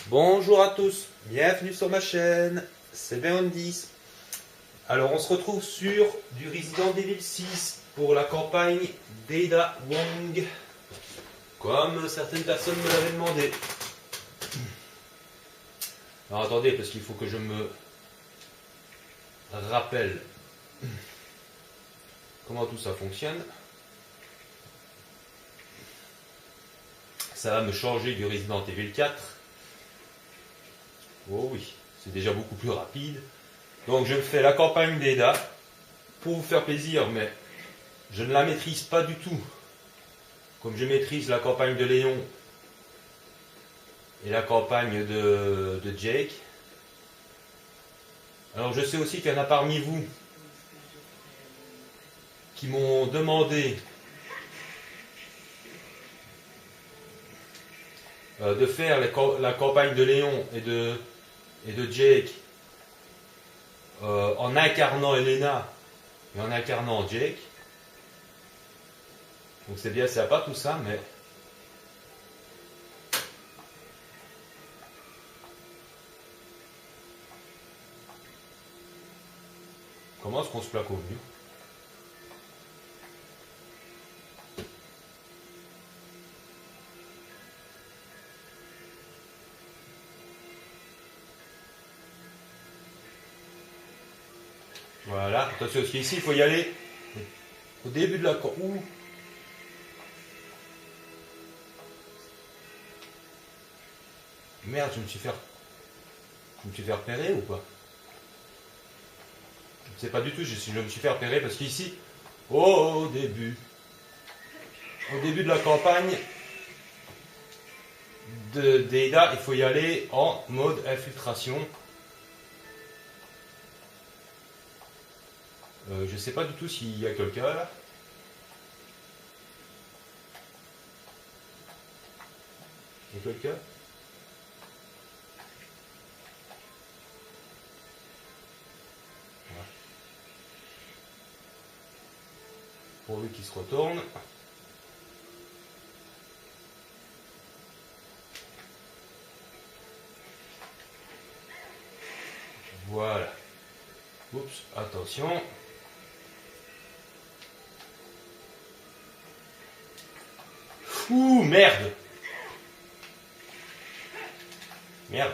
Bonjour à tous, bienvenue sur ma chaîne, c'est Béon10. Alors on se retrouve sur du Resident Evil 6 pour la campagne d'Ada Wong, comme certaines personnes me l'avaient demandé. Alors attendez, parce qu'il faut que je me rappelle comment tout ça fonctionne. Ça va me changer du Resident Evil 4. Oh oui, c'est déjà beaucoup plus rapide. Donc je fais la campagne d'Ada pour vous faire plaisir, mais je ne la maîtrise pas du tout. Comme je maîtrise la campagne de Léon et la campagne de Jake. Alors je sais aussi qu'il y en a parmi vous qui m'ont demandé de faire la campagne de Léon et de Jake en incarnant Elena et en incarnant Jake. Donc c'est bien sympa tout ça, mais comment est-ce qu'on se plaque au mieux? Voilà, attention parce qu'ici il faut y aller au début de la campagne. Merde, je me suis fait repérer ou pas? Je ne sais pas du tout si je me suis fait repérer parce qu'ici, au début de la campagne d'Ada, il faut y aller en mode infiltration. Je ne sais pas du tout s'il y a quelqu'un là. Il y a quelqu'un? Voilà. Pour lui qui se retourne. Voilà. Oups, attention. Ouh, merde! Merde.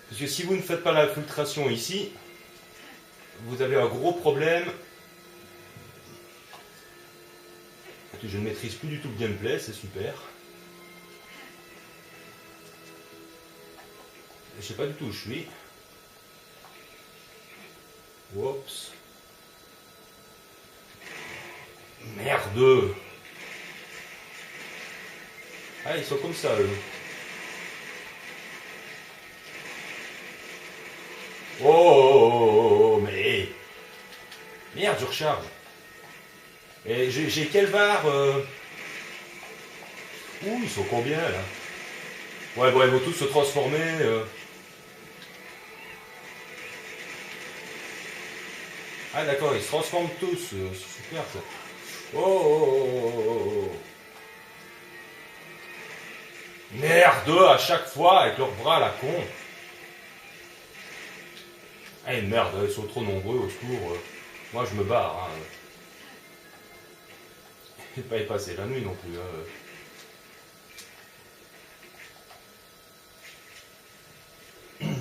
Parce que si vous ne faites pas l'infiltration ici, vous avez un gros problème. Je ne maîtrise plus du tout le gameplay, c'est super. Je ne sais pas du tout où je suis. Oups. Merde. Ah, ils sont comme ça, eux. Oh, mais... Merde, je recharge. Et j'ai quel var Ouh, ils sont combien, là? Ouais, bon, ils vont tous se transformer. Ah, d'accord, ils se transforment tous. C'est super, ça. Oh. Merde, à chaque fois, avec leurs bras à la con. Eh merde, ils sont trop nombreux au secours. Moi, je me barre. Hein. Je vais pas y passer la nuit non plus. Hein.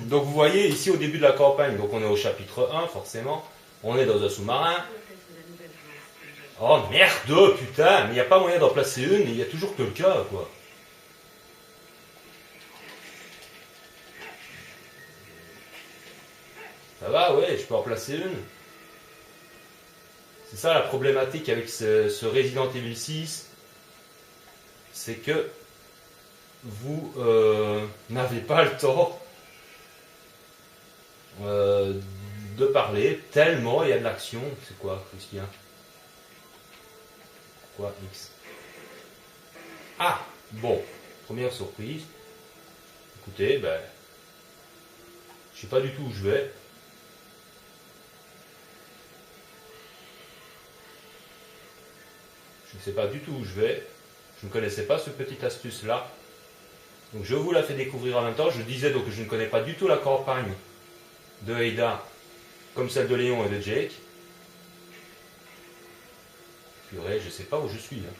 Donc vous voyez ici au début de la campagne, donc on est au chapitre 1 forcément, on est dans un sous-marin. Oh merde, putain, mais il n'y a pas moyen d'en placer une, il y a toujours quelqu'un quoi. Ça va, ouais, je peux en placer une. C'est ça la problématique avec ce Resident Evil 6, c'est que vous n'avez pas le temps de parler, tellement il y a de l'action. C'est quoi? Qu'est-ce qu'il y a? Quoi? X. Ah! Bon, première surprise. Écoutez, ben, je sais pas du tout où je vais. Je ne sais pas du tout où je vais. Je ne connaissais pas ce petite astuce là. Donc je vous la fais découvrir en même temps. Je disais donc que je ne connais pas du tout la campagne de Ada comme celle de Léon et de Jake. Purée, je ne sais pas où je suis. Hein.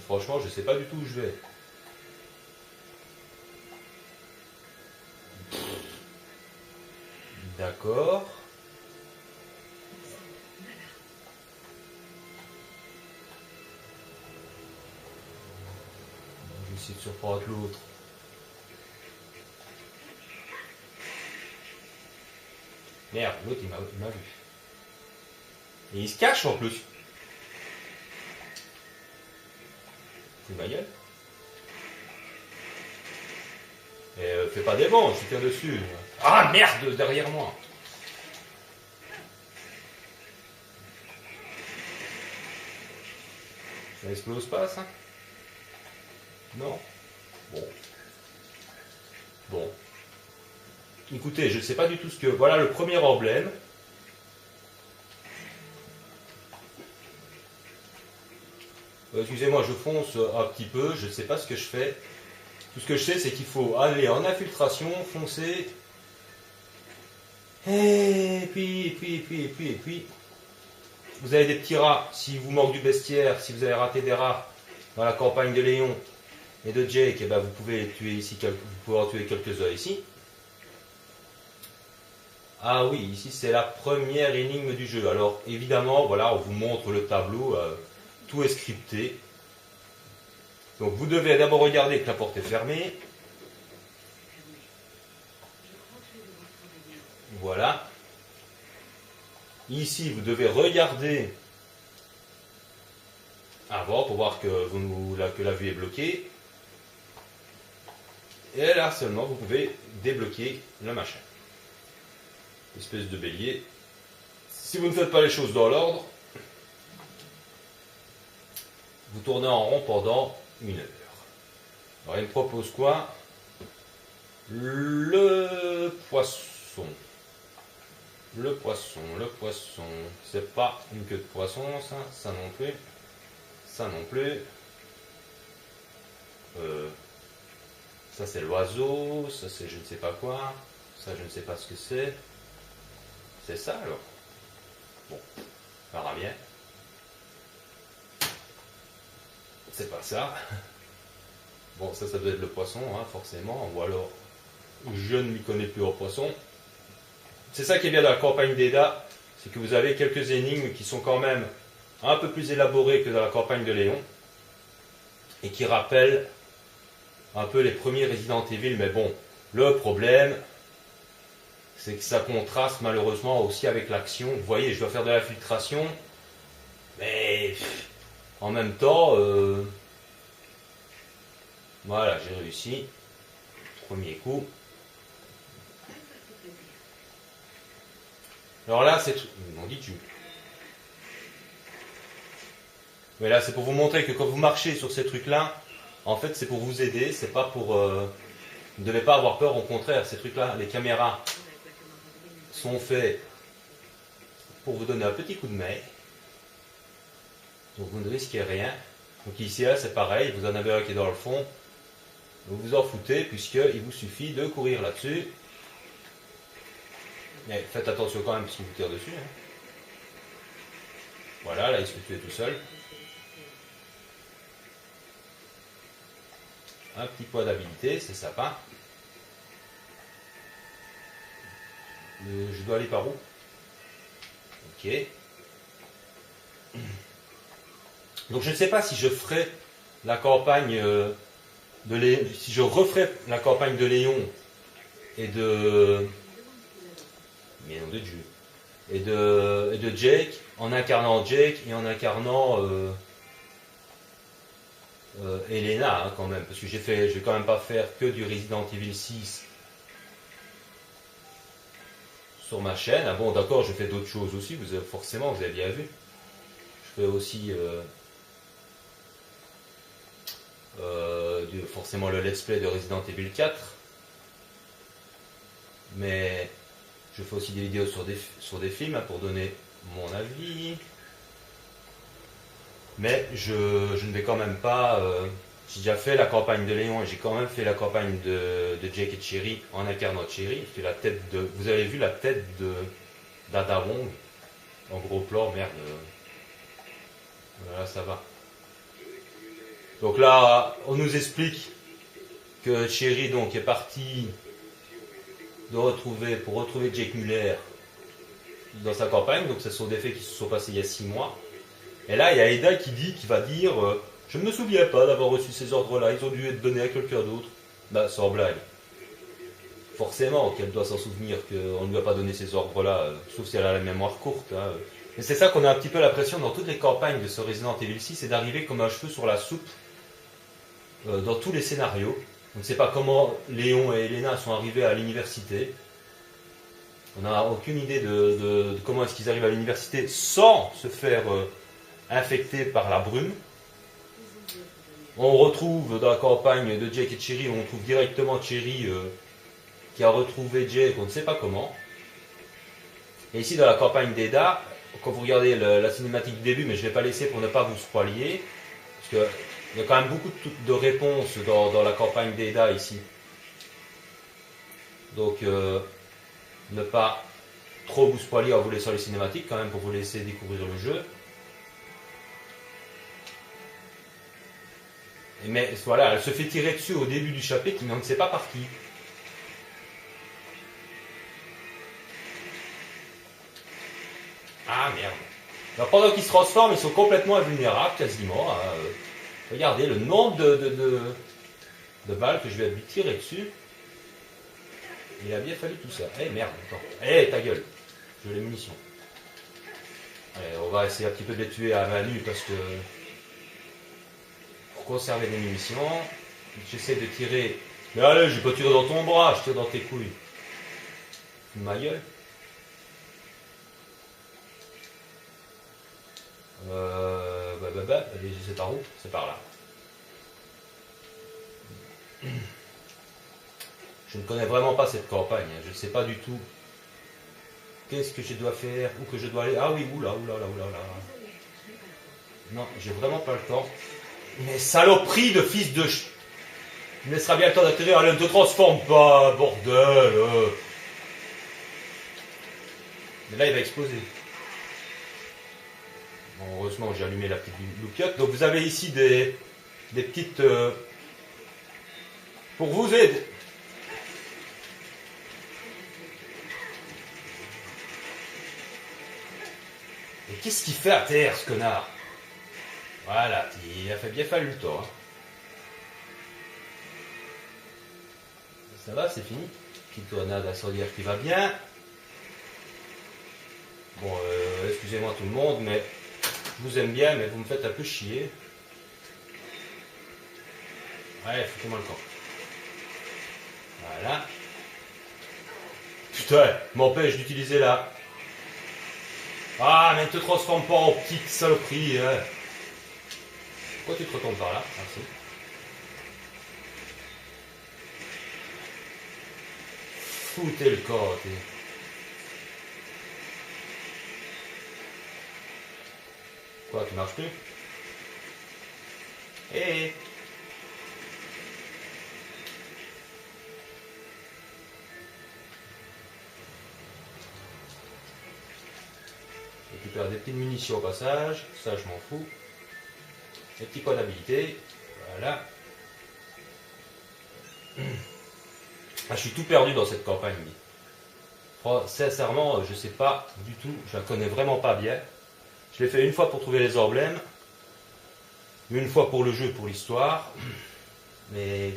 Franchement, je ne sais pas du tout où je vais. D'accord. Je vais essayer de surprendre l'autre. Merde, l'autre il m'a vu. Et il se cache en plus. C'est ma gueule. Et fais pas des bons, je tire dessus. Ah merde, derrière moi. Ça explose pas ça? Non? Bon. Bon. Écoutez, je ne sais pas du tout ce que... Voilà le premier emblème. Excusez-moi, je fonce un petit peu, je ne sais pas ce que je fais. Tout ce que je sais, c'est qu'il faut aller en infiltration, foncer. Et puis. Vous avez des petits rats, si vous manque du bestiaire, si vous avez raté des rats dans la campagne de Léon et de Jake, eh ben vous pouvez les tuer ici, vous pouvez en tuer quelques-uns ici. Ah oui, ici c'est la première énigme du jeu. Alors évidemment, voilà, on vous montre le tableau, tout est scripté. Donc vous devez d'abord regarder que la porte est fermée. Voilà. Ici, vous devez regarder avant pour voir que, que la vue est bloquée. Et là seulement, vous pouvez débloquer le machin. Espèce de bélier. Si vous ne faites pas les choses dans l'ordre, vous tournez en rond pendant 1 heure. Alors il me propose quoi? Le poisson. Le poisson. C'est pas une queue de poisson, ça non plus. Ça non plus. Ça c'est l'oiseau, ça c'est je ne sais pas quoi. Ça je ne sais pas ce que c'est. C'est ça alors. Bon, on verra bien. C'est pas ça. Bon, ça doit être le poisson, hein, forcément. Ou alors, je ne m'y connais plus au poisson. C'est ça qui est bien dans la campagne d'Eda, c'est que vous avez quelques énigmes qui sont quand même un peu plus élaborées que dans la campagne de Léon. Et qui rappellent un peu les premiers Resident Evil. Mais bon, le problème, c'est que ça contraste malheureusement aussi avec l'action. Vous voyez, je dois faire de la filtration. Mais en même temps... Voilà, j'ai réussi. Premier coup. Alors là, c'est... M'en dis-tu. Mais là, c'est pour vous montrer que quand vous marchez sur ces trucs-là, en fait, c'est pour vous aider. C'est pas pour... Vous ne devez pas avoir peur, au contraire. Ces trucs-là, les caméras sont faits pour vous donner un petit coup de main. Donc vous ne risquez rien. Donc ici, là, c'est pareil. Vous en avez un qui est dans le fond. Vous vous en foutez puisqu'il vous suffit de courir là-dessus. Mais faites attention quand même parce qu'il vous tire dessus. Hein. Voilà, là il se fait tuer tout seul. Un petit point d'habilité, c'est sympa. Je dois aller par où? Ok. Donc je ne sais pas si je ferai la campagne... si je referais la campagne de Léon et de... Mais non, de Dieu. Et de Jake, en incarnant Jake et en incarnant Elena, hein, quand même. Parce que je vais quand même pas faire que du Resident Evil 6 sur ma chaîne. Ah bon, d'accord, je fais d'autres choses aussi, forcément, vous avez bien vu. Je fais aussi... forcément le let's play de Resident Evil 4, mais je fais aussi des vidéos sur des films hein, pour donner mon avis. Mais je ne vais quand même pas... j'ai déjà fait la campagne de Léon et j'ai quand même fait la campagne de Jake et Cherry en incarnant Cherry. La tête de, vous avez vu la tête d'Ada Wong en gros plan, merde. Voilà, ça va. Donc là, on nous explique que Cherry donc est parti pour retrouver Jake Muller dans sa campagne. Donc ce sont des faits qui se sont passés il y a 6 mois. Et là, il y a Eda qui va dire je ne me souviens pas d'avoir reçu ces ordres-là, ils ont dû être donnés à quelqu'un d'autre. Bah, sans blague. Forcément qu'elle doit s'en souvenir qu'on ne lui a pas donné ces ordres-là, sauf si elle a la mémoire courte. Hein. Mais c'est ça qu'on a un petit peu l'impression dans toutes les campagnes de ce Resident Evil 6, c'est d'arriver comme un cheveu sur la soupe dans tous les scénarios. On ne sait pas comment Léon et Elena sont arrivés à l'université. On n'a aucune idée de comment est-ce qu'ils arrivent à l'université sans se faire infecter par la brume. On retrouve dans la campagne de Jake et Cherry, on trouve directement Cherry qui a retrouvé Jake, on ne sait pas comment. Et ici dans la campagne d'Eda, quand vous regardez la cinématique du début, mais je ne vais pas laisser pour ne pas vous spoiler, parce qu'il y a quand même beaucoup de réponses dans la campagne d'Eda ici. Donc ne pas trop vous spoiler en vous laissant les cinématiques quand même pour vous laisser découvrir le jeu. Mais voilà, elle se fait tirer dessus au début du chapitre, mais on ne sait pas par qui. Ah merde. Alors, pendant qu'ils se transforment, ils sont complètement invulnérables, quasiment. Regardez le nombre de balles que je vais lui tirer dessus. Il a bien fallu tout ça. Eh merde, attends. Eh ta gueule. Je veux les munitions. Allez, on va essayer un petit peu de les tuer à main nue parce que... Pour conserver des munitions, j'essaie de tirer... Mais allez, je vais pas tirer dans ton bras, je tire dans tes couilles. Ma gueule. C'est par où? C'est par là. Je ne connais vraiment pas cette campagne. Je ne sais pas du tout qu'est-ce que je dois faire, où que je dois aller. Ah oui, oula. Non, j'ai vraiment pas le temps. Mais saloperie de fils de ch... Il me laissera bien le temps d'atterrir. Allez, ne te transforme pas, bordel. Mais là, il va exploser. Bon, heureusement, j'ai allumé la petite loupiote. Donc, vous avez ici des petites... pour vous aider. Mais qu'est-ce qu'il fait à terre, ce connard? Voilà, il a fait bien fallu le temps. Hein. Ça va, c'est fini. Petite grenade incendiaire qui va bien. Bon, excusez-moi tout le monde, mais je vous aime bien, mais vous me faites un peu chier. Ouais, foutez-moi le camp. Voilà. Putain, m'empêche d'utiliser la... Ah, mais ne te transforme pas en petite saloperie. Hein. Pourquoi tu te retournes par là? Merci. Foutez le corps, t'es... Quoi, tu marches plus? Hé Je récupère des petites munitions au passage, ça je m'en fous. Des petits points d'habilité, voilà. Ah, je suis tout perdu dans cette campagne. Sincèrement, je sais pas du tout, je la connais vraiment pas bien. Je l'ai fait une fois pour trouver les emblèmes, une fois pour le jeu, pour l'histoire, mais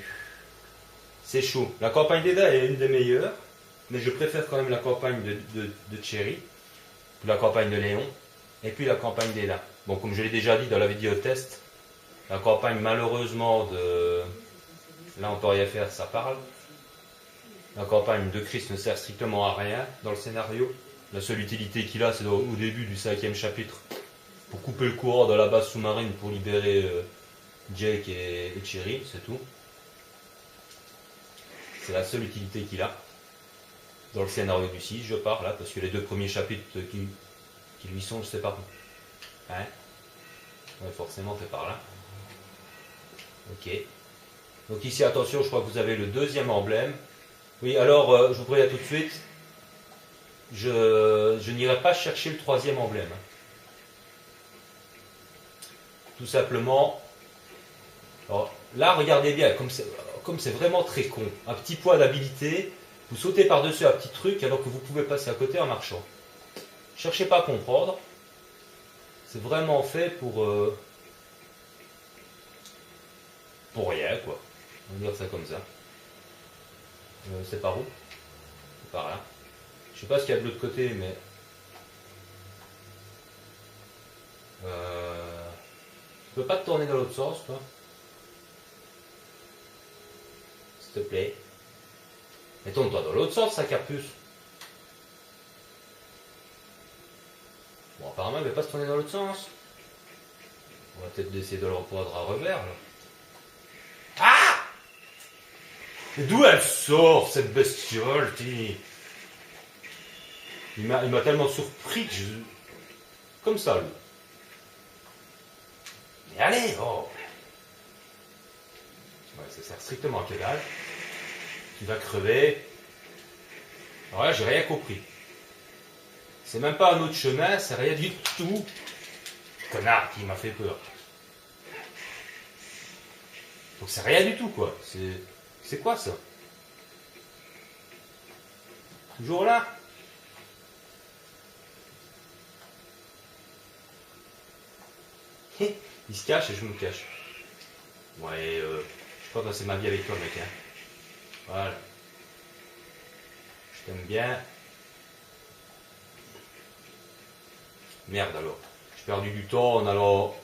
c'est chaud. La campagne d'Eda est une des meilleures, mais je préfère quand même la campagne de Cherry, la campagne de Léon, et puis la campagne d'Eda. Bon, comme je l'ai déjà dit dans la vidéo test, la campagne malheureusement de... Là on peut rien faire, ça parle. La campagne de Chris ne sert strictement à rien dans le scénario. La seule utilité qu'il a, c'est au début du 5e chapitre, pour couper le courant dans la base sous-marine pour libérer Jake et Cherry, c'est tout. C'est la seule utilité qu'il a. Dans le scénario du 6, je parle là, parce que les deux premiers chapitres qui lui sont, je sais pas où. Hein? Ouais, forcément, c'est par là. Ok. Donc ici, attention, je crois que vous avez le deuxième emblème. Oui, alors, je vous préviens tout de suite, je n'irai pas chercher le troisième emblème. Tout simplement. Alors, là, regardez bien, comme c'est vraiment très con. Un petit point d'habilité, vous sautez par-dessus un petit truc alors que vous pouvez passer à côté en marchant. Cherchez pas à comprendre. C'est vraiment fait pour rien, quoi. On va dire ça comme ça. C'est par où? C'est par là. Je sais pas ce qu'il y a de l'autre côté, mais... Tu peux pas te tourner dans l'autre sens, toi? S'il te plaît. Mais tourne-toi dans l'autre sens, Sacarpus. Bon, apparemment, il ne va pas se tourner dans l'autre sens. On va peut-être essayer de le reprendre à revers, là. Ah! Mais d'où elle sort, cette bestiole, il m'a tellement surpris que je... Comme ça, lui. Mais allez, oh! Ouais, ça sert strictement à que dalle. Tu vas crever. Alors là, j'ai rien compris. C'est même pas un autre chemin, c'est rien du tout. Connard qui m'a fait peur. Donc c'est rien du tout, quoi. C'est quoi ça? Toujours là? Il se cache et je me cache. Ouais, je crois que c'est ma vie avec toi, mec. Hein. Voilà. Je t'aime bien. Merde alors. J'ai perdu du temps en allant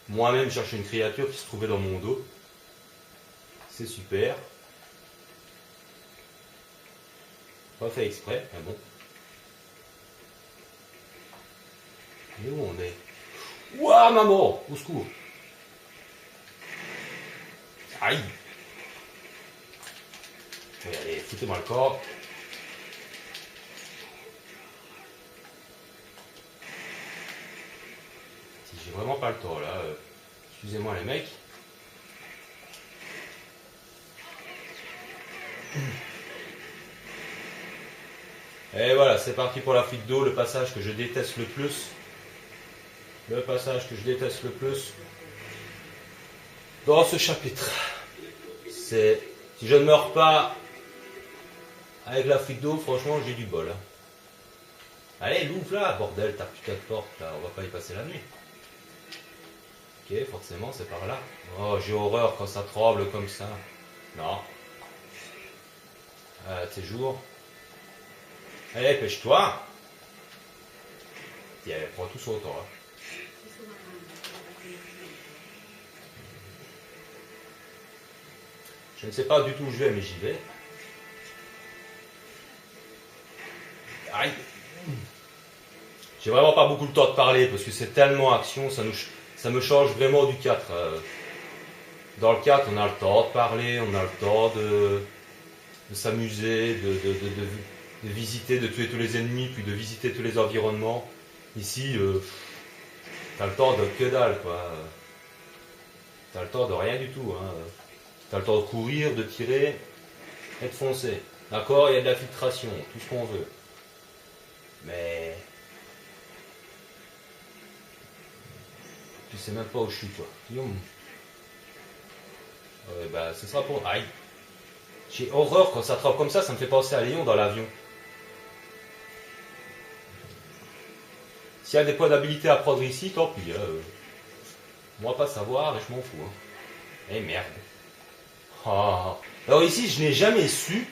moi-même chercher une créature qui se trouvait dans mon dos. C'est super. Pas fait exprès, mais bon. Mais où on est? Ouah, maman! Au secours! Aïe! Oui, allez, foutez-moi le corps. Si j'ai vraiment pas le temps là, excusez-moi les mecs. Et voilà, c'est parti pour la fuite d'eau, le passage que je déteste le plus. Le passage que je déteste le plus dans ce chapitre. C'est, si je ne meurs pas avec la fuite d'eau, franchement, j'ai du bol. Allez, l'ouvre là, bordel, ta putain de porte là, on va pas y passer la nuit. Ok, forcément, c'est par là. Oh, j'ai horreur quand ça tremble comme ça. Non. Tes jours. Allez, pêche-toi. Tiens, prends tout son temps là. Je ne sais pas du tout où je vais, mais j'y vais. Aïe. J'ai vraiment pas beaucoup le temps de parler parce que c'est tellement action, ça me change vraiment du 4. Dans le 4, on a le temps de parler, on a le temps de s'amuser, de visiter, de tuer tous les ennemis, puis de visiter tous les environnements. Ici, t'as le temps de que dalle, quoi. T'as le temps de rien du tout. Hein. T'as le temps de courir, de tirer et de foncer. D'accord, il y a de la filtration, tout ce qu'on veut. Mais... tu sais même pas où je suis, quoi. Bah, ce sera pour... Aïe. J'ai horreur quand ça trempe comme ça me fait penser à Léon dans l'avion. S'il y a des points d'habilité à prendre ici, tant pis. Moi, pas savoir et je m'en fous. Hein. Eh merde. Oh. Alors ici, je n'ai jamais su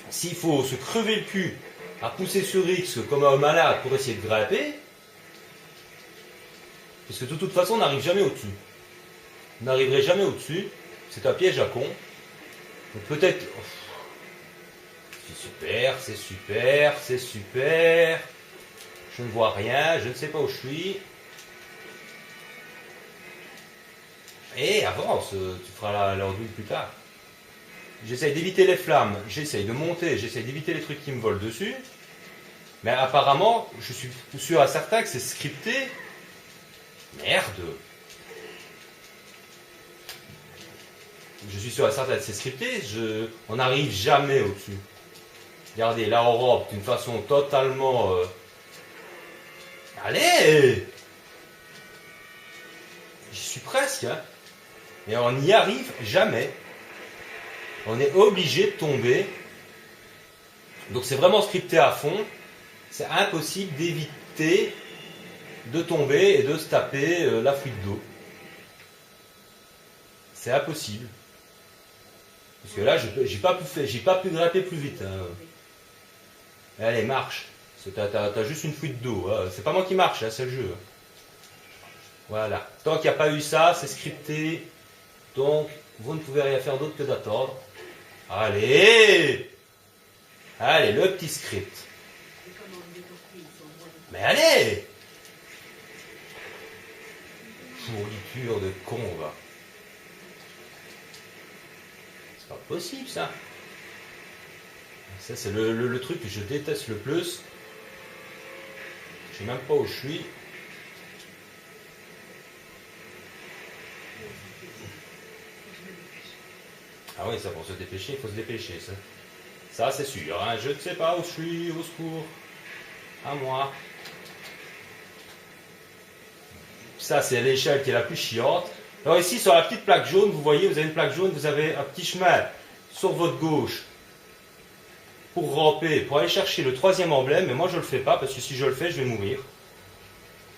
s'il faut se crever le cul à pousser sur X comme un malade pour essayer de grimper. Parce que de toute façon, on n'arrive jamais au-dessus. On n'arriverait jamais au-dessus. C'est un piège à con. Donc peut-être... c'est super, c'est super, c'est super. Je ne vois rien, je ne sais pas où je suis. Et avance, tu feras l'ordule plus tard. J'essaye d'éviter les flammes, j'essaye de monter, j'essaye d'éviter les trucs qui me volent dessus. Mais apparemment, je suis sûr à certain que c'est scripté. Merde. Je suis sûr à certain que c'est scripté. On n'arrive jamais au-dessus. Regardez, là on rampe d'une façon totalement... Allez! J'y suis presque, hein. Et on n'y arrive jamais. On est obligé de tomber. Donc c'est vraiment scripté à fond. C'est impossible d'éviter de tomber et de se taper la fuite d'eau. C'est impossible. Parce que là, j'ai pas pu grimper plus vite. Hein. Allez, marche. T'as juste une fuite d'eau. Hein. C'est pas moi qui marche, hein, c'est le jeu. Voilà. Tant qu'il n'y a pas eu ça, c'est scripté. Donc, vous ne pouvez rien faire d'autre que d'attendre. Allez! Allez, le petit script. Mais allez! Fourniture de con, va. C'est pas possible, ça. Ça, c'est le truc que je déteste le plus. Je sais même pas où je suis. Ah oui, ça, pour se dépêcher, il faut se dépêcher, ça. Ça, c'est sûr. Hein. Je ne sais pas où je suis, au secours. À moi. Ça, c'est l'échelle qui est la plus chiante. Alors ici, sur la petite plaque jaune, vous voyez, vous avez une plaque jaune, vous avez un petit chemin sur votre gauche pour ramper, pour aller chercher le troisième emblème. Mais moi, je ne le fais pas, parce que si je le fais, je vais mourir.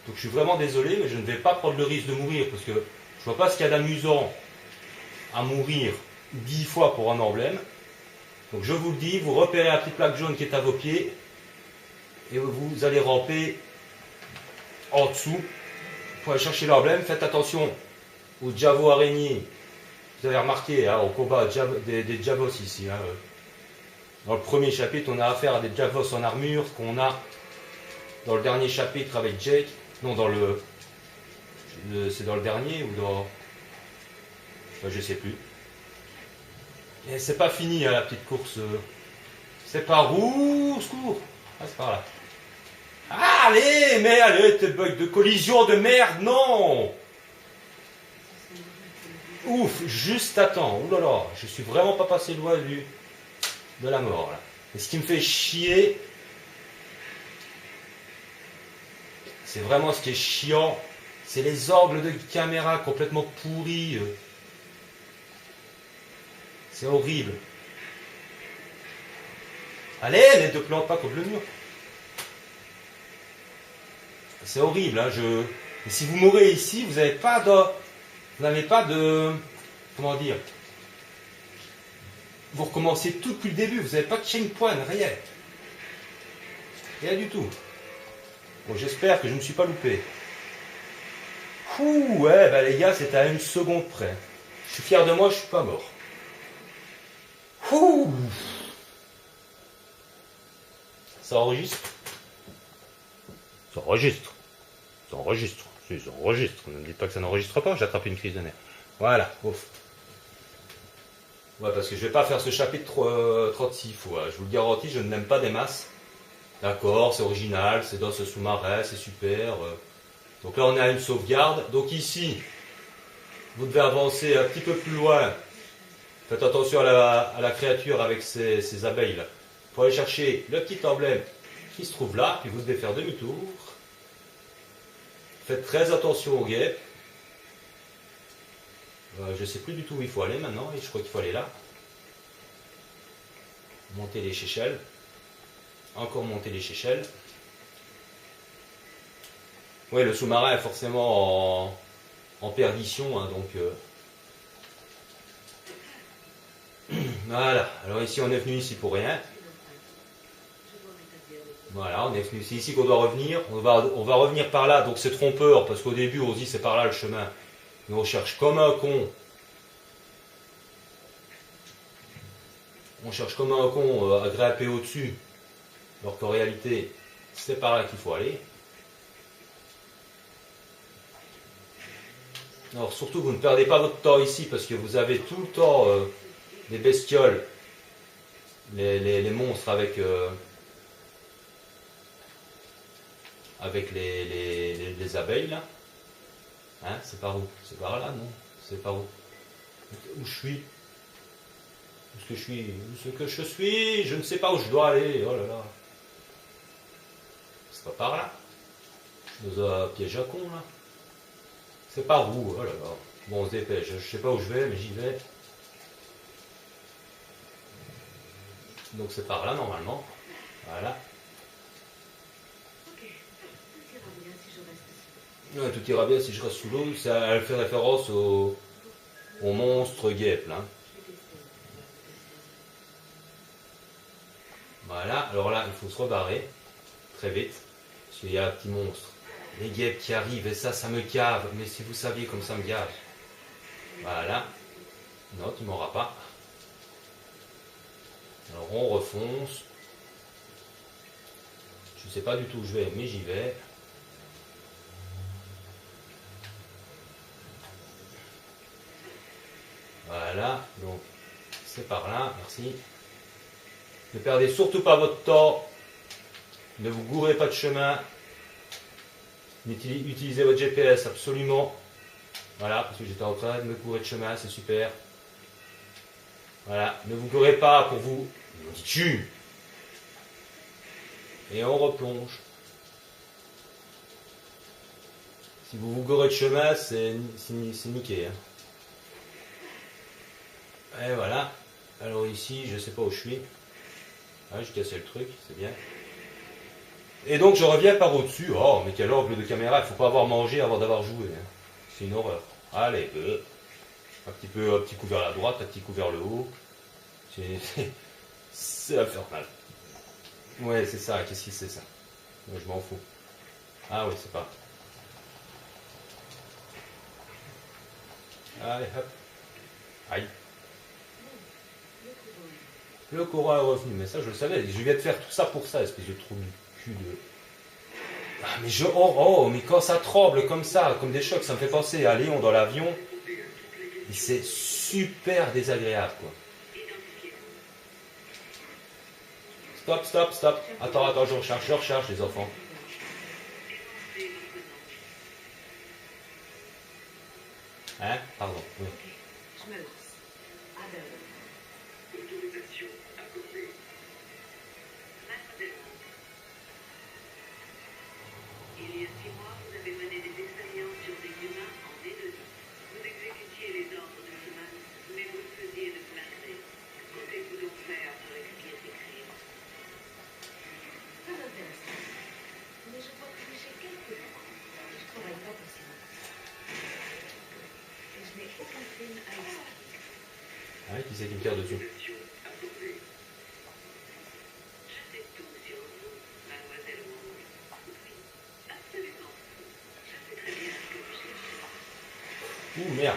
Donc je suis vraiment désolé, mais je ne vais pas prendre le risque de mourir, parce que je ne vois pas ce qu'il y a d'amusant à mourir 10 fois pour un emblème. Donc je vous le dis, vous repérez la petite plaque jaune qui est à vos pieds, et vous allez ramper en dessous pour aller chercher l'emblème. Faites attention aux Javos araignées. Vous avez remarqué, hein, au combat des Javos ici. Hein, dans le premier chapitre, on a affaire à des Javos en armure, qu'on a dans le dernier chapitre avec Jake. Non, c'est dans le dernier ou dans... Enfin, je sais plus. Et c'est pas fini, hein, la petite course. C'est par où? Au secours. Ah, c'est par là. Ah, allez, mais allez, tes bugs de collision de merde, non! Ouf, juste à temps. Ouh là là, je suis vraiment pas passé loin de la mort, là. Et ce qui me fait chier, c'est vraiment ce qui est chiant, c'est les angles de caméra complètement pourris. C'est horrible. Allez, ne te plante pas contre le mur. C'est horrible, hein, Et si vous mourrez ici, vous n'avez pas de... Comment dire? Vous recommencez tout depuis le début, vous n'avez pas de checkpoint, rien. Rien du tout. Bon, j'espère que je ne me suis pas loupé. Ouh, ouais, bah les gars, c'était à 1 seconde près. Je suis fier de moi, je suis pas mort. Ouh. Ça enregistre? Ça enregistre. Ça enregistre. Si, ça enregistre. Ne me dites pas que ça n'enregistre pas, j'ai attrapé une crise de nerfs. Voilà, ouf. Ouais, parce que je vais pas faire ce chapitre 36 fois. Je vous le garantis, je ne l'aime pas des masses. D'accord, c'est original, c'est dans ce sous-marin, c'est super. Donc là, on est à une sauvegarde. Donc ici, vous devez avancer un petit peu plus loin. Faites attention à la créature avec ses abeilles là. Pour aller chercher le petit emblème qui se trouve là, puis vous devez faire demi-tour. Faites très attention aux guêpes. Je ne sais plus du tout où il faut aller maintenant, et je crois qu'il faut aller là. Monter les échelles. Encore monter les échelles. Oui, le sous-marin est forcément en perdition, hein, donc... Voilà, alors ici on est venu ici pour rien. Voilà, on est venu, c'est ici qu'on doit revenir. On va revenir par là, donc c'est trompeur, parce qu'au début on se dit c'est par là le chemin. Mais on cherche comme un con. On cherche comme un con à grimper au-dessus. Alors qu'en réalité, c'est par là qu'il faut aller. Alors surtout, vous ne perdez pas votre temps ici, parce que vous avez tout le temps des bestioles, les monstres avec avec les abeilles là. Hein, c'est par où? C'est par là, non? C'est par où? Où je suis? Où est-ce que je suis? Où est-ce que je suis? Je ne sais pas où je dois aller. Oh là là. C'est pas par là. Dans un piège à con là. C'est par où? Oh là là. Bon, on se dépêche. Je sais pas où je vais, mais j'y vais. Donc c'est par là normalement. Voilà. Ouais, tout ira bien si je reste sous l'eau. Elle fait référence au monstre guêpe là. Voilà, alors là, il faut se rebarrer très vite, parce qu'il y a un petit monstre. Les guêpes qui arrivent, et ça me cave. Mais si vous saviez comme ça me gave. Voilà. Non, tu m'auras pas. Alors on refonce. Je ne sais pas du tout où je vais, mais j'y vais. Voilà, donc c'est par là, merci. Ne perdez surtout pas votre temps. Ne vous gourrez pas de chemin. Utilisez votre GPS absolument. Voilà, parce que j'étais en train de me gourer de chemin, c'est super. Voilà, ne vous gourrez pas pour vous. On dit tue. Et on replonge. Si vous vous gourez de chemin, c'est niqué. Hein. Et voilà. Alors ici, je ne sais pas où je suis. Ah, j'ai cassé le truc, c'est bien. Et donc je reviens par au-dessus. Oh, mais quel angle de caméra, il ne faut pas avoir mangé avant d'avoir joué. Hein. C'est une horreur. Allez, un petit coup vers la droite, un petit coup vers le haut. C'est infernal. Ouais, c'est ça. Qu'est-ce que c'est ça? Moi, je m'en fous. Ah oui, c'est pas. Allez, hop. Aïe. Le courant est revenu, mais ça je le savais. Je viens de faire tout ça pour ça, espèce de trou du cul de. Ah, mais mais quand ça tremble comme ça, comme des chocs, ça me fait penser à Léon dans l'avion. Et c'est super désagréable, quoi. Stop. Attends, je recharge les enfants. Hein? Pardon, oui. Je me lance. Autorisation accordée. Il y a 6 mois, vous avez mené des expériences sur des humains en D2I. Vous exécutiez les ordres de humains, mais vous le faisiez de plein gré. Comptez-vous donc faire pour expier ces crimes? Très intéressant. Mais je vois que j'ai quelques points. Je ne travaille pas pour ça. Et je n'ai aucun crime à expliquer. Ah oui, qui c'est qui me tire dessus? Ouh, merde.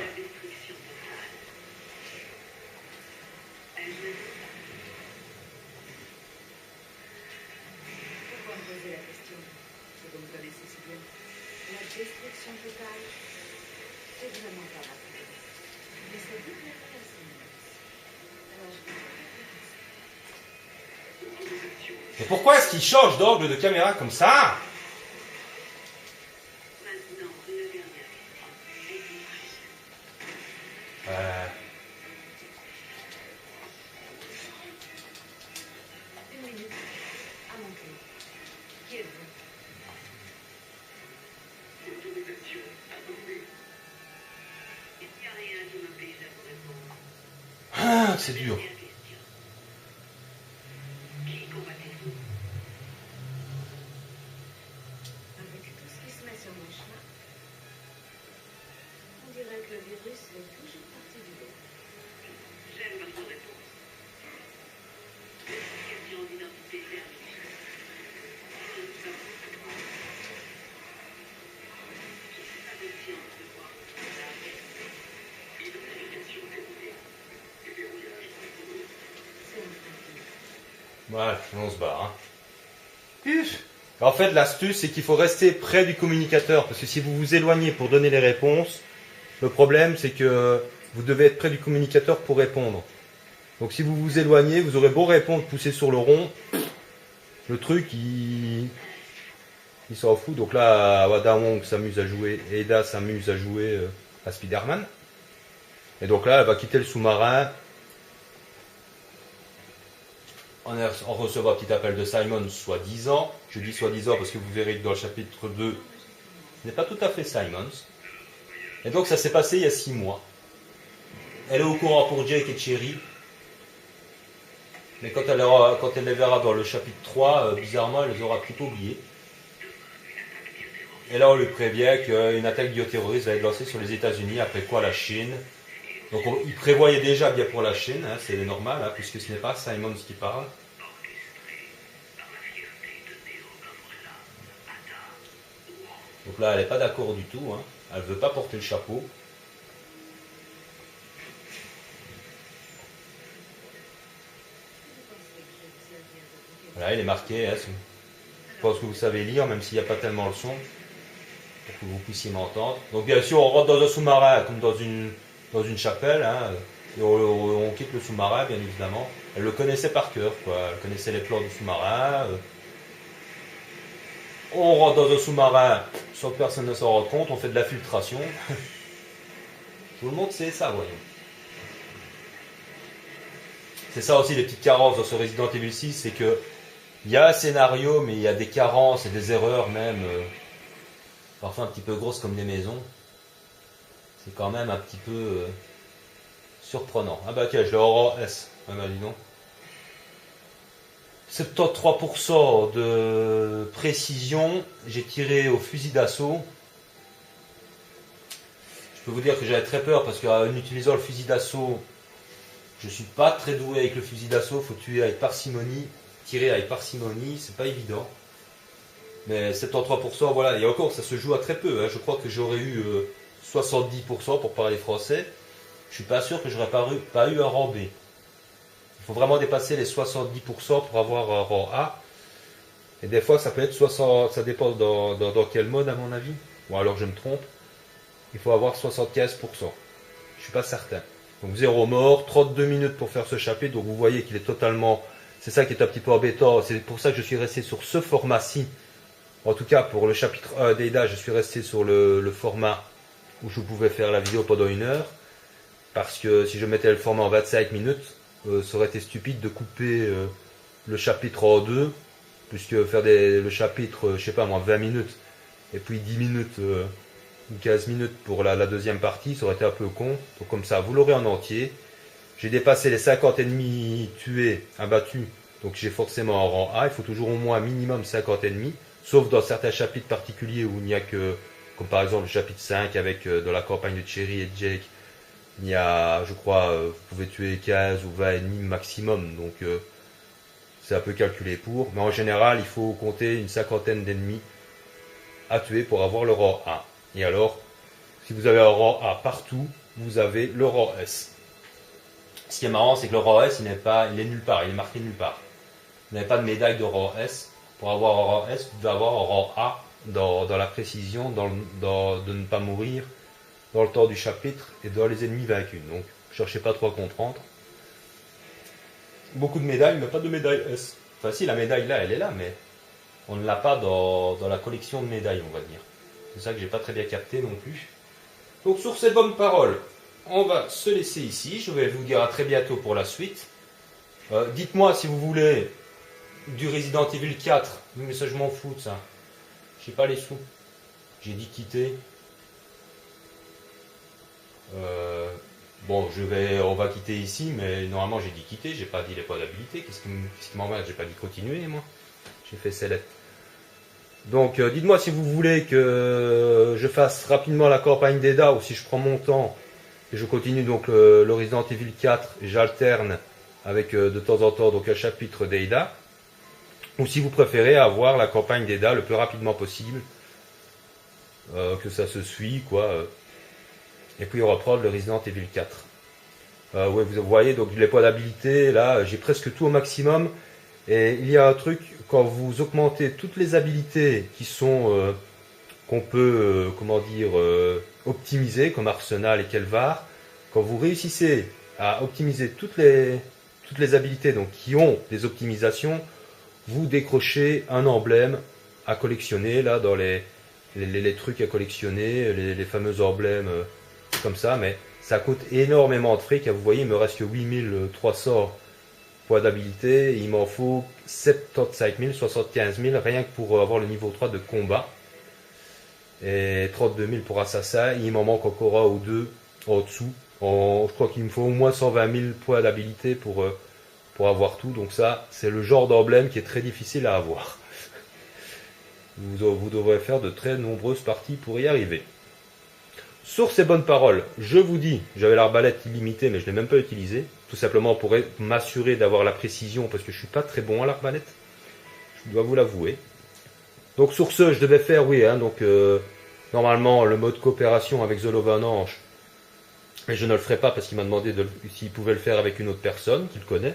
Pourquoi me poser la question? C'est que vous me connaissez si bien. La destruction totale, c'est vraiment pas ma préférence. Mais ça vous m'intéresse. Alors je vais Mais pourquoi est-ce qu'il change d'angle de caméra comme ça? Une minute à monter. Qui êtes-vous? Autorisation accordée. Il n'y a rien qui m'oblige à vous répondre. Ah, c'est dur. Qui combattez-vous? Avec tout ce qui se met sur mon chemin, on dirait que le virus fait toujours partie du lot. J'aime votre réponse. Vérification d'identité terminée. Je ne sais pas de science de voir votre visage. Identification terminée. Et verrouillage rigoureux. C'est un tranquille. Voilà, on se barre. Hein. En fait, l'astuce, c'est qu'il faut rester près du communicateur, parce que si vous vous éloignez pour donner les réponses, le problème, c'est que vous devez être près du communicateur pour répondre. Donc si vous vous éloignez, vous aurez beau répondre, pousser sur le rond, le truc, il s'en fout. Donc là, Ada Wong s'amuse à jouer, et Ada s'amuse à jouer à Spider-Man. Et donc là, elle va quitter le sous-marin. On recevra un petit appel de Simon, soi-disant. Je dis soi-disant parce que vous verrez que dans le chapitre 2, ce n'est pas tout à fait Simons. Et donc ça s'est passé il y a 6 mois. Elle est au courant pour Jake et Cherry. Mais quand elle les verra dans le chapitre 3, bizarrement, elle les aura plutôt oubliés. Et là, on lui prévient qu'une attaque bioterroriste va être lancée sur les États-Unis, après quoi la Chine. Donc il prévoyait déjà bien pour la Chine, hein, c'est normal, hein, puisque ce n'est pas Simons qui parle. Donc là, elle n'est pas d'accord du tout, hein. Elle ne veut pas porter le chapeau. Voilà, il est marqué, hein, je pense que vous savez lire, même s'il n'y a pas tellement le son, pour que vous puissiez m'entendre. Donc bien sûr, on rentre dans un sous-marin, comme dans une chapelle, hein, et on quitte le sous-marin, bien évidemment. Elle le connaissait par cœur, quoi. Elle connaissait les plans du sous-marin. On rentre dans un sous-marin sans que personne ne s'en rende compte, on fait de la filtration. Tout le monde sait ça, voyons. C'est ça aussi les petites carences dans ce Resident Evil 6, c'est que il y a un scénario, mais il y a des carences et des erreurs même, parfois un petit peu grosses comme des maisons. C'est quand même un petit peu surprenant. Ah bah tiens, je l'ai en S. Ah bah dis donc. 73% de précision, j'ai tiré au fusil d'assaut. Je peux vous dire que j'avais très peur parce qu'en utilisant le fusil d'assaut, je suis pas très doué avec le fusil d'assaut, faut tuer avec parcimonie, tirer avec parcimonie, c'est pas évident. Mais 73%, voilà, et encore ça se joue à très peu, hein. Je crois que j'aurais eu 70% pour parler français. Je suis pas sûr que j'aurais pas eu un rang B. Il faut vraiment dépasser les 70% pour avoir un rang A. Et des fois, ça peut être 60, ça dépend dans quel mode à mon avis. Ou alors je me trompe. Il faut avoir 75%. Je suis pas certain. Donc 0 mort, 32 minutes pour faire ce chapitre. Donc vous voyez qu'il est totalement... C'est ça qui est un petit peu embêtant. C'est pour ça que je suis resté sur ce format-ci. En tout cas, pour le chapitre 1 d'Ada, je suis resté sur le format où je pouvais faire la vidéo pendant 1 heure. Parce que si je mettais le format en 25 minutes, ça aurait été stupide de couper le chapitre en deux, puisque faire le chapitre, je sais pas moi, 20 minutes, et puis 10 minutes ou 15 minutes pour la deuxième partie, ça aurait été un peu con. Donc comme ça, vous l'aurez en entier. J'ai dépassé les 50 ennemis tués, abattus, donc j'ai forcément un rang A. Il faut toujours au moins minimum 50 ennemis, sauf dans certains chapitres particuliers où il n'y a que, comme par exemple le chapitre 5 avec dans la campagne de Cherry et de Jake, il y a, je crois, vous pouvez tuer 15 ou 20 ennemis maximum, donc c'est un peu calculé pour. Mais en général, il faut compter une 50aine d'ennemis à tuer pour avoir le rang A. Et alors, si vous avez un rang A partout, vous avez le rang S. Ce qui est marrant, c'est que le rang S, il est nulle part, il est marqué nulle part. Vous n'avez pas de médaille de rang S. Pour avoir un rang S, vous devez avoir un rang A dans la précision, de ne pas mourir dans le temps du chapitre et dans les ennemis vaincus. Donc, ne cherchez pas trop à comprendre. Beaucoup de médailles, mais pas de médaille S. Enfin, si, la médaille là, elle est là, mais on ne l'a pas dans la collection de médailles, on va dire. C'est ça que j'ai pas très bien capté non plus. Donc, sur ces bonnes paroles, on va se laisser ici. Je vais vous dire à très bientôt pour la suite. Dites-moi si vous voulez du Resident Evil 4. Mais ça, je m'en fous de ça. J'ai pas les sous. J'ai dit quitter. Bon, on va quitter ici, mais normalement j'ai dit quitter, j'ai pas dit les points d'habilité. Qu'est-ce qui m'emmerde? J'ai pas dit continuer, moi. J'ai fait select. Donc, dites-moi si vous voulez que je fasse rapidement la campagne d'Ada ou si je prends mon temps et je continue donc le Resident Evil 4 et j'alterne avec de temps en temps donc un chapitre d'Ada. Ou si vous préférez avoir la campagne d'Ada le plus rapidement possible, que ça se suit, quoi. Et puis on reprend le Resident Evil 4. Ouais, vous voyez, donc les points d'habilité, là, j'ai presque tout au maximum. Et il y a un truc, quand vous augmentez toutes les habilités qui sont qu'on peut, comment dire, optimiser, comme Arsenal et Kelvar, quand vous réussissez à optimiser toutes les habilités donc, qui ont des optimisations, vous décrochez un emblème à collectionner, là, dans les trucs à collectionner, les fameux emblèmes comme ça, mais ça coûte énormément de fric. Vous voyez, il me reste que 8300 points d'habilité, il m'en faut 75 000, 75 000, rien que pour avoir le niveau 3 de combat, et 32 000 pour assassin. Il m'en manque encore un ou deux en dessous. Je crois qu'il me faut au moins 120 000 points d'habilité pour avoir tout, donc ça, c'est le genre d'emblème qui est très difficile à avoir. Vous devrez faire de très nombreuses parties pour y arriver. Sur ces bonnes paroles, je vous dis, j'avais l'arbalète illimitée, mais je ne l'ai même pas utilisée, tout simplement pour m'assurer d'avoir la précision, parce que je ne suis pas très bon à l'arbalète, je dois vous l'avouer. Donc sur ce, je devais faire, oui, normalement, le mode coopération avec The Lovenange, mais je ne le ferai pas parce qu'il m'a demandé s'il pouvait le faire avec une autre personne qu'il connaît.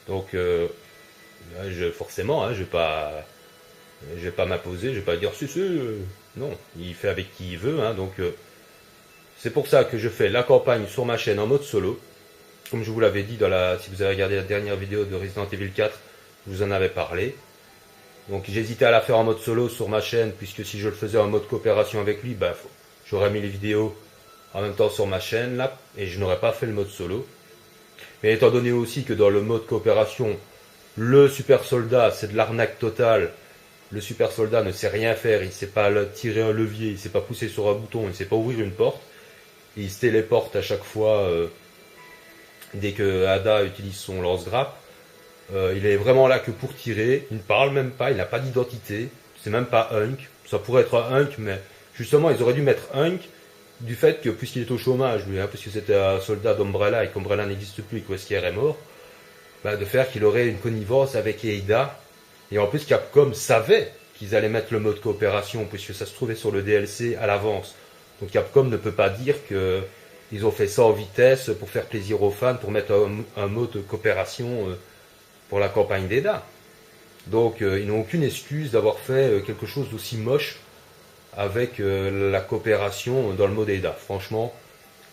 Donc, forcément, je vais pas m'imposer, je vais pas dire si, non, il fait avec qui il veut, donc c'est pour ça que je fais la campagne sur ma chaîne en mode solo. Comme je vous l'avais dit si vous avez regardé la dernière vidéo de Resident Evil 4, je vous en avais parlé. Donc j'hésitais à la faire en mode solo sur ma chaîne, puisque si je le faisais en mode coopération avec lui, j'aurais mis les vidéos en même temps sur ma chaîne là, et je n'aurais pas fait le mode solo. Mais étant donné aussi que dans le mode coopération, le super soldat, c'est de l'arnaque totale. Le super soldat ne sait rien faire, il ne sait pas tirer un levier, il ne sait pas pousser sur un bouton, il ne sait pas ouvrir une porte. Il se téléporte à chaque fois dès que Ada utilise son lance-grappe. Il est vraiment là que pour tirer, il ne parle même pas, il n'a pas d'identité, c'est même pas Hunk. Ça pourrait être un Hunk, mais justement ils auraient dû mettre Hunk du fait que, puisqu'il est au chômage, lui, puisque c'était un soldat d'Umbrella et qu'Umbrella n'existe plus et que Wesker est mort, de faire qu'il aurait une connivence avec Ada. Et en plus, Capcom savait qu'ils allaient mettre le mode coopération, puisque ça se trouvait sur le DLC à l'avance. Donc Capcom ne peut pas dire qu'ils ont fait ça en vitesse pour faire plaisir aux fans, pour mettre un mode coopération pour la campagne d'Ada. Donc ils n'ont aucune excuse d'avoir fait quelque chose d'aussi moche avec la coopération dans le mode Ada. Franchement,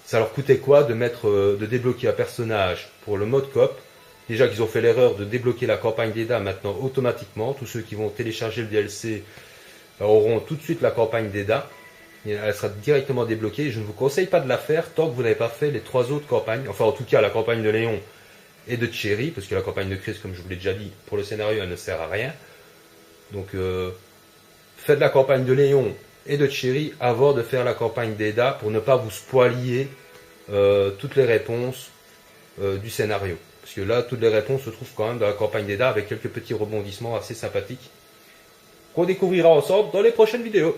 ça leur coûtait quoi de débloquer un personnage pour le mode coop? Déjà qu'ils ont fait l'erreur de débloquer la campagne d'Ada maintenant automatiquement. Tous ceux qui vont télécharger le DLC auront tout de suite la campagne d'Ada. Elle sera directement débloquée. Je ne vous conseille pas de la faire tant que vous n'avez pas fait les 3 autres campagnes. Enfin, en tout cas, la campagne de Léon et de Cherry, parce que la campagne de Chris, comme je vous l'ai déjà dit, pour le scénario, elle ne sert à rien. Donc, faites la campagne de Léon et de Cherry avant de faire la campagne d'Ada pour ne pas vous spolier toutes les réponses du scénario. Parce que là, toutes les réponses se trouvent quand même dans la campagne d'Ada avec quelques petits rebondissements assez sympathiques qu'on découvrira ensemble dans les prochaines vidéos.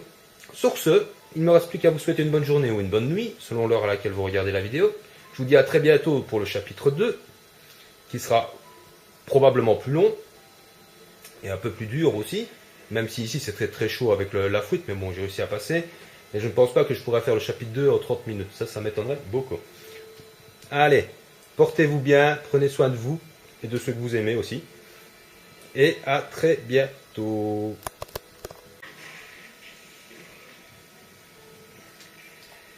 Sur ce, il ne me reste plus qu'à vous souhaiter une bonne journée ou une bonne nuit, selon l'heure à laquelle vous regardez la vidéo. Je vous dis à très bientôt pour le chapitre 2, qui sera probablement plus long et un peu plus dur aussi, même si ici c'est très très chaud avec la fuite, mais bon, j'ai réussi à passer. Et je ne pense pas que je pourrais faire le chapitre 2 en 30 minutes, ça m'étonnerait beaucoup. Allez, portez-vous bien, prenez soin de vous et de ceux que vous aimez aussi. Et à très bientôt.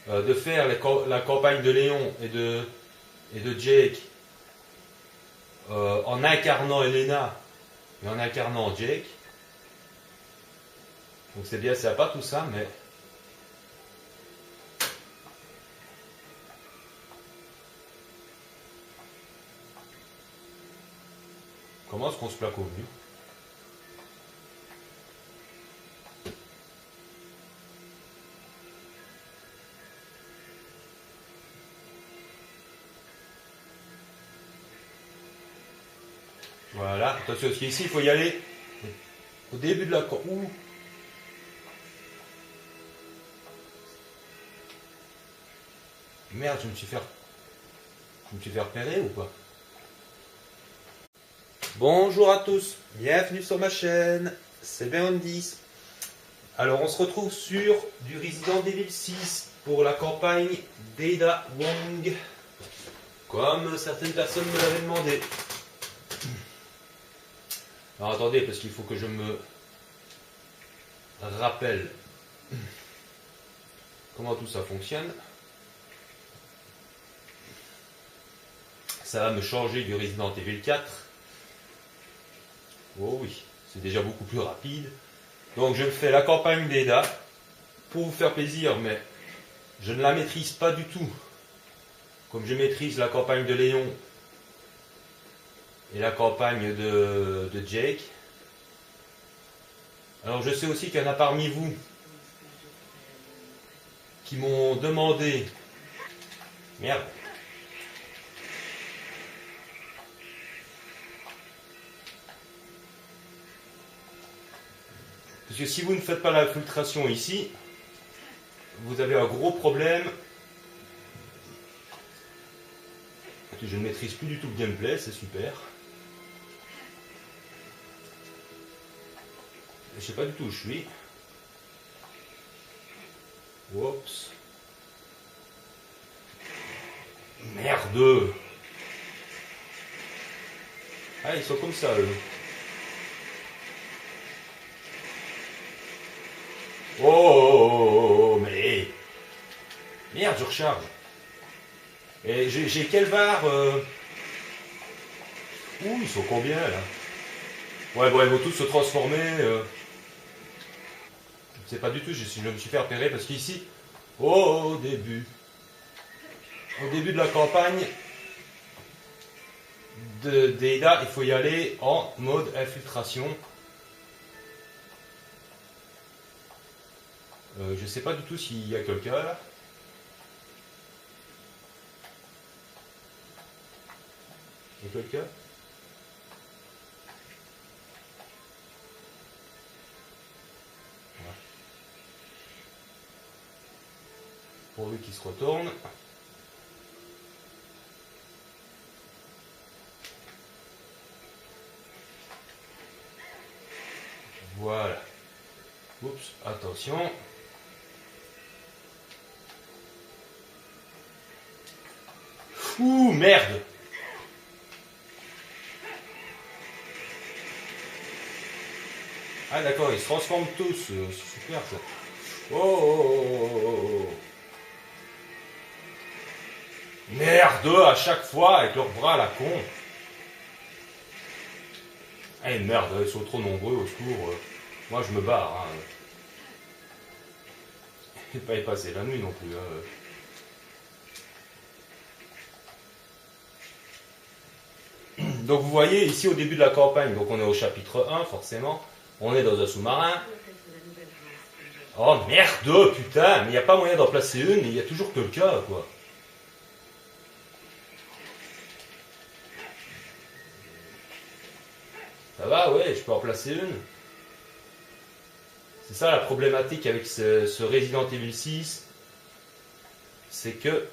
De faire la campagne de Léon et de Jake en incarnant Elena et en incarnant Jake. Donc c'est bien sympa tout ça, mais comment est-ce qu'on se plaque au venu? Voilà, attention, parce qu'ici il faut y aller au début de la campagne. Merde, je me suis fait repérer ou quoi? Bonjour à tous, bienvenue sur ma chaîne, c'est Béon10. Alors on se retrouve sur du Resident Evil 6 pour la campagne d'Ada Wong, comme certaines personnes me l'avaient demandé. Alors attendez, parce qu'il faut que je me rappelle comment tout ça fonctionne. Ça va me changer du Resident Evil 4. Oh oui, c'est déjà beaucoup plus rapide. Donc je fais la campagne d'Eda pour vous faire plaisir, mais je ne la maîtrise pas du tout. Comme je maîtrise la campagne de Léon et la campagne de Jake. Alors je sais aussi qu'il y en a parmi vous qui m'ont demandé... Merde. Parce que si vous ne faites pas l'infiltration ici, vous avez un gros problème. Je ne maîtrise plus du tout le gameplay, c'est super. Je sais pas du tout où je suis. Oups. Merde. Ah, ils sont comme ça, eux. Oh, mais... Merde, je recharge. Et j'ai quel var Ouh, ils sont combien, là? Ouais, bon, ils vont tous se transformer. Je sais pas du tout, je me suis fait repérer parce qu'ici, au début de la campagne d'Eda, il faut y aller en mode infiltration. Je sais pas du tout s'il y a quelqu'un là. Il y a quelqu'un? Pourvu qu'il se retourne. Voilà. Oups, attention. Ouh, merde! Ah d'accord, ils se transforment tous, c'est super ça. Oh. Merde, à chaque fois avec leurs bras à la con. Eh merde, ils sont trop nombreux au secours. Moi je me barre. Hein. Je vais pas y passer la nuit non plus. Hein. Donc vous voyez ici au début de la campagne, donc on est au chapitre 1 forcément. On est dans un sous-marin. Oh merde, putain, mais il n'y a pas moyen d'en placer une, mais il y a toujours quelqu'un quoi. Ça va, ouais, je peux en placer une. C'est ça la problématique avec ce Resident Evil 6. C'est que